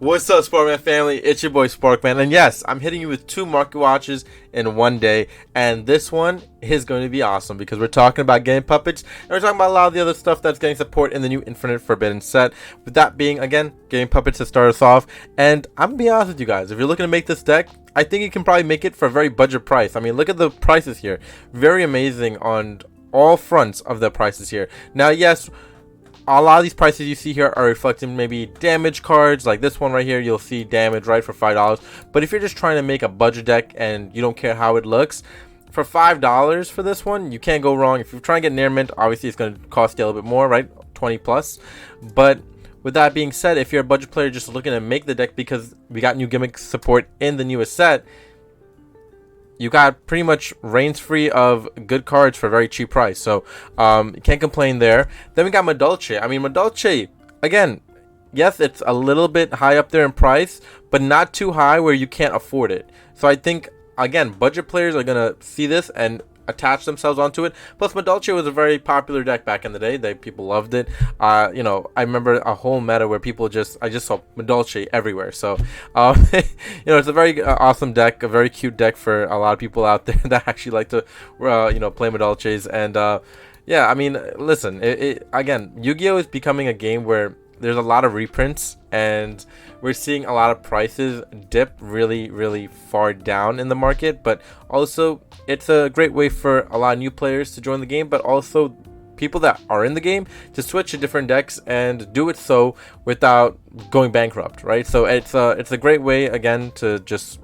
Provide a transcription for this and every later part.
What's up, Sparkman family? It's your boy Sparkman, and yes, I'm hitting you with 2 market watches in one day, and this one is going to be awesome because we're talking about game puppets, and we're talking about a lot of the other stuff that's getting support in the new Infinite Forbidden set. With that being, again, game puppets to start us off, and I'm gonna be honest with you guys, if you're looking to make this deck, I think you can probably make it for a very budget price. I mean, look at the prices here. Very amazing on all fronts of the prices here. Now, yes, a lot of these prices you see here are reflecting maybe damage cards, like this one right here. You'll see damage right for $5. But if you're just trying to make a budget deck and you don't care how it looks, for $5 for this one, you can't go wrong. If you're trying to get near mint, obviously it's going to cost you a little bit more, right? 20 plus. But with that being said, if you're a budget player just looking to make the deck because we got new gimmick support in the newest set, you got pretty much reigns free of good cards for a very cheap price. So you can't complain there. Then we got Madolche. I mean, Madolche, again, yes, it's a little bit high up there in price, but not too high where you can't afford it. So I think, again, budget players are going to see this and attach themselves onto it. Plus, Madolche was a very popular deck back in the day. People loved it. You know, I remember a whole meta where I just saw Madolche everywhere. So, you know, it's a very awesome deck, a very cute deck for a lot of people out there that actually like to, you know, play Madolches. And yeah, I mean, listen, again, Yu-Gi-Oh is becoming a game where there's a lot of reprints, and we're seeing a lot of prices dip really far down in the market. But also, it's a great way for a lot of new players to join the game, but also people that are in the game to switch to different decks and do it so without going bankrupt, right? So it's a great way, again, to just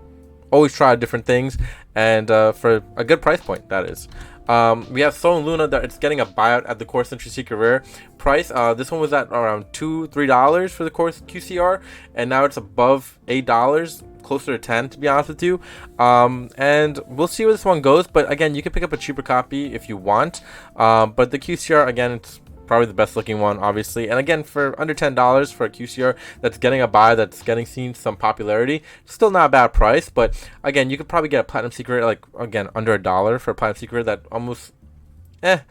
always try different things, and for a good price point, that is. We have Sol and Luna that it's getting a buyout at the Core Century Secret Rare price. This one was at around $2-3 for the Core QCR, and now it's above $8, closer to $10 to be honest with you. And we'll see where this one goes. But again, you can pick up a cheaper copy if you want. But the QCR, again, it's probably the best looking one, obviously. And again, for under $10 for a QCR that's getting a buy, that's seen some popularity, still not a bad price. But again, you could probably get a Platinum Secret, like, again, under $1 for a Platinum Secret that almost kind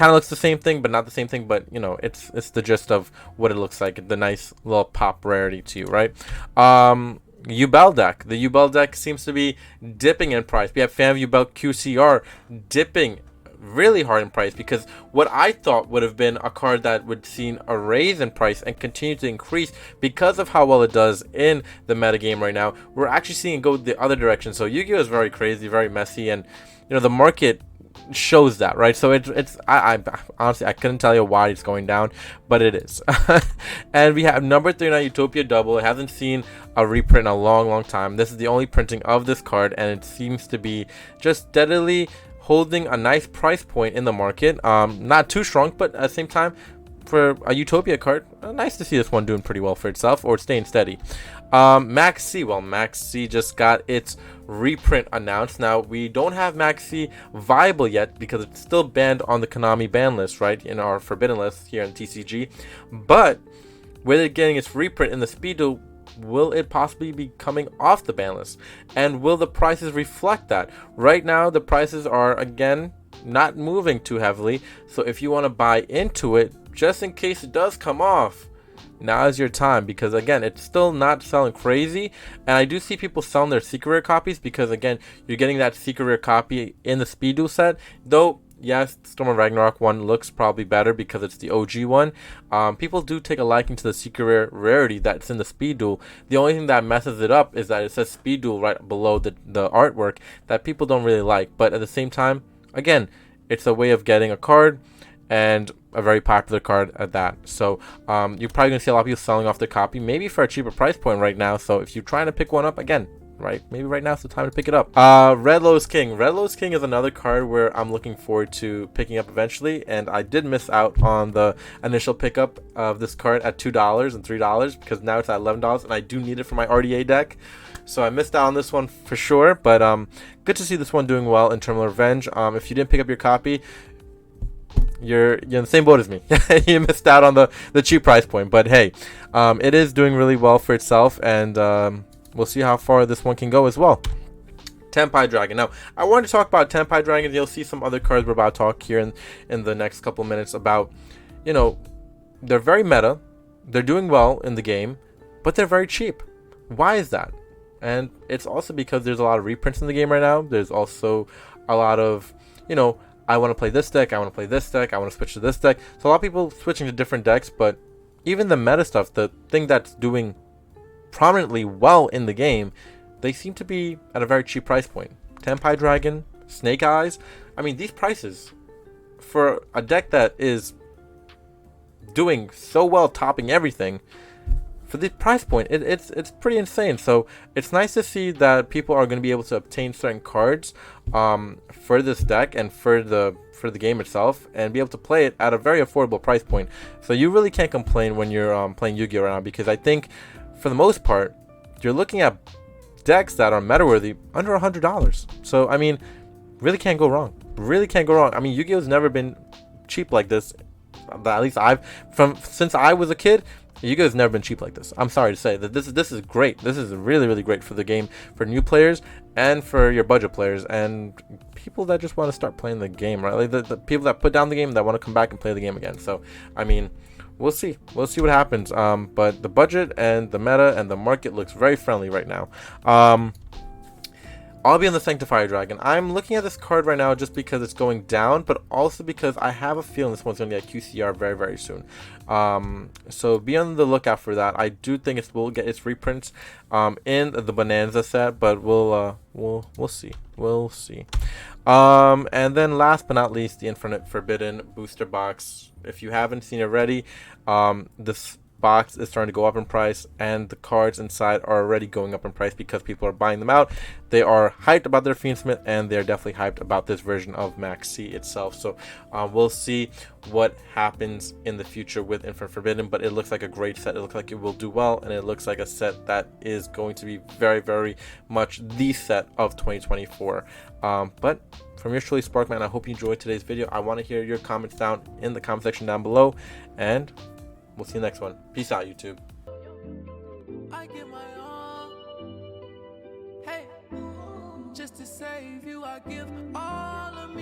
of looks the same thing, but not the same thing. But you know, it's the gist of what it looks like, the nice little pop rarity to you, right? Ubel Deck. The Ubel Deck seems to be dipping in price. We have Fan of Ubel QCR dipping really hard in price, because what I thought would have been a card that would see a raise in price and continue to increase because of how well it does in the metagame right now, we're actually seeing it go the other direction. So Yu-Gi-Oh is very crazy, very messy, and you know, the market shows that, right? So I honestly, I couldn't tell you why it's going down, but it is. And we have number 39 Utopia Double. It hasn't seen a reprint in a long time. This is the only printing of this card, and it seems to be just steadily holding a nice price point in the market. Not too strong, but at the same time, for a Utopia card, nice to see this one doing pretty well for itself, or staying steady. Maxi. Well, Maxi just got its reprint announced. Now, we don't have Maxi viable yet because it's still banned on the Konami ban list, right, in our forbidden list here in TCG. But with it getting its reprint in the Speed Duel, will it possibly be coming off the ban list? And will the prices reflect that? Right now, the prices are, again, not moving too heavily. So if you want to buy into it, just in case it does come off, now is your time, because again, it's still not selling crazy. And I do see people selling their secret rare copies because, again, you're getting that secret rare copy in the Speed Duel set. Though, yes, Storm of Ragnarok one looks probably better because it's the OG one. People do take a liking to the secret rare rarity that's in the Speed Duel. The only thing that messes it up is that it says Speed Duel right below the artwork that people don't really like. But at the same time, again, it's a way of getting a card, and a very popular card at that. So you're probably gonna see a lot of people selling off their copy, maybe for a cheaper price point right now. So if you're trying to pick one up, again, right, maybe right now is the time to pick it up. Red Lotus King. Red Lotus King is another card where I'm looking forward to picking up eventually, and I did miss out on the initial pickup of this card at $2 and $3 because now it's at $11, and I do need it for my RDA deck. So I missed out on this one for sure, but good to see this one doing well in Terminal Revenge. If you didn't pick up your copy, you're in the same boat as me. You missed out on the cheap price point, but hey, it is doing really well for itself, and we'll see how far this one can go as well. Tempest Dragon. Now, I wanted to talk about Tempest Dragon. You'll see some other cards we're about to talk here in the next couple minutes about. You know, they're very meta, they're doing well in the game, but they're very cheap. Why is that? And it's also because there's a lot of reprints in the game right now. There's also a lot of, I want to play this deck, I want to play this deck, I want to switch to this deck. So a lot of people switching to different decks, but even the meta stuff, the thing that's doing prominently well in the game, they seem to be at a very cheap price point. Tempest Dragon, Snake Eyes. I mean, these prices for a deck that is doing so well, topping everything, for the price point, it's pretty insane. So it's nice to see that people are going to be able to obtain certain cards for this deck and for the game itself, and be able to play it at a very affordable price point. So you really can't complain when you're playing Yu-Gi-Oh right now, because I think for the most part you're looking at decks that are meta worthy under $100. So I mean, really can't go wrong. Really can't go wrong. I mean, Yu-Gi-Oh's never been cheap like this. At least since I was a kid, Yu-Gi-Oh's never been cheap like this. I'm sorry to say that this is great. This is really, really great for the game, for new players and for your budget players and people that just want to start playing the game, right? Like the people that put down the game that want to come back and play the game again. So I mean, we'll see what happens. But the budget and the meta and the market looks very friendly right now. I'll be on the Sanctifier Dragon. I'm looking at this card right now just because it's going down, but also because I have a feeling this one's going to be at QCR very, very soon. So be on the lookout for that. I do think it will get its reprints in the Bonanza set, but we'll see. We'll see. And then last but not least, the Infinite Forbidden booster box. If you haven't seen it already, this box is starting to go up in price, and the cards inside are already going up in price because people are buying them out. They are hyped about their Fiendsmith, and they're definitely hyped about this version of Maxi itself. So we'll see what happens in the future with Infinite Forbidden, but it looks like a great set. It looks like it will do well, and it looks like a set that is going to be very, very much the set of 2024. But from yours truly, Sparkman, I hope you enjoyed today's video. I want to hear your comments down in the comment section down below, and we'll see you next one. Peace out, YouTube. I give my all. Hey, just to save you, I give all of me.